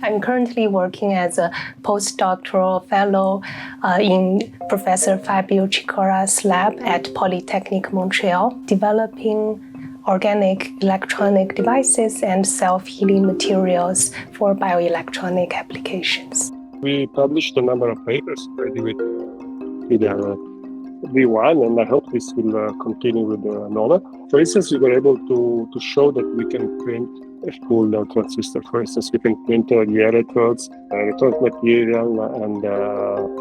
I'm currently working as a postdoctoral fellow in Professor Fabio Cicoira's lab at Polytechnique Montréal, developing organic electronic devices and self-healing materials for bioelectronic applications. We published a number of papers already with V-One, and I hope this will continue with Nova. For instance, we were able to show that we can print a full transistor. For instance, we can print the electrodes, electronic material, and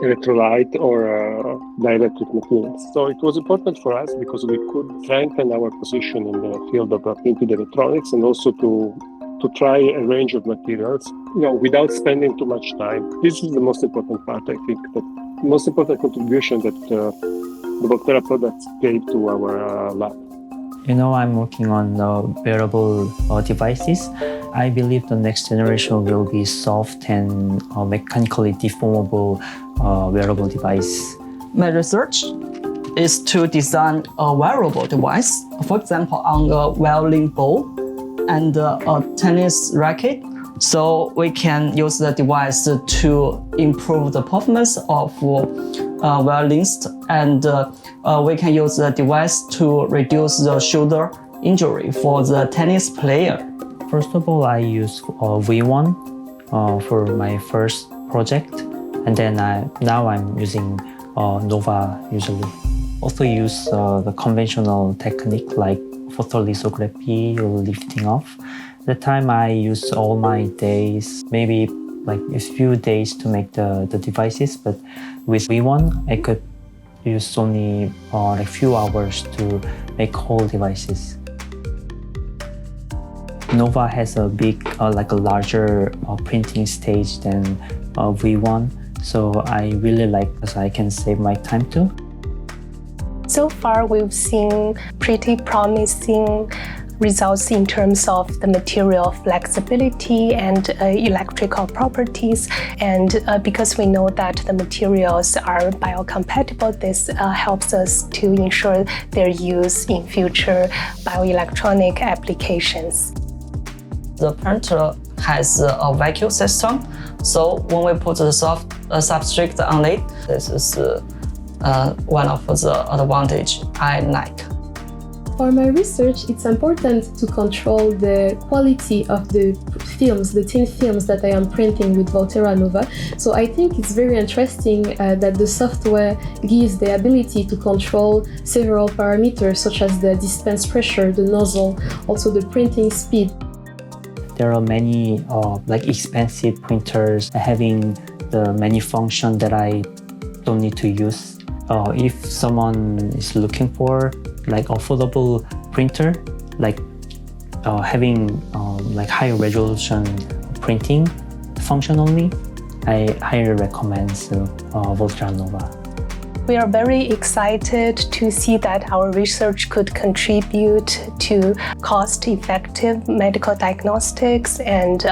electrolyte or dielectric materials. So it was important for us because we could strengthen our position in the field of printed electronics, and also to try a range of materials, without spending too much time. This is the most important part, I think, the most important contribution that the Voltera products gave to our lab. I'm working on wearable devices. I believe the next generation will be soft and mechanically deformable wearable device. My research is to design a wearable device, for example, on a violin bow and a tennis racket. So we can use the device to improve the performance of violinists, and we can use the device to reduce the shoulder injury for the tennis player. First of all, I use V-One for my first project, and then now I'm using Nova usually. Also use the conventional technique like photolithography or lifting off. At the time I use all my days, maybe like a few days to make the devices, but with V-One I could use only like a few hours to make whole devices. Nova has a big, like a larger printing stage than V-One, so I really like because I can save my time too. So far, we've seen pretty promising results in terms of the material flexibility and electrical properties. And because we know that the materials are biocompatible, this helps us to ensure their use in future bioelectronic applications. The printer has a vacuum system, so when we put the substrate on it, this is one of the advantages I like. For my research, it's important to control the quality of the films, the thin films that I am printing with Voltera Nova. So I think it's very interesting that the software gives the ability to control several parameters such as the dispense pressure, the nozzle, also the printing speed. There are many like expensive printers having the many functions that I don't need to use. If someone is looking for like affordable printer, like having like high resolution printing function only, I highly recommend Voltera Nova. We are very excited to see that our research could contribute to cost-effective medical diagnostics and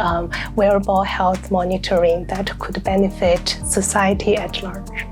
wearable health monitoring that could benefit society at large.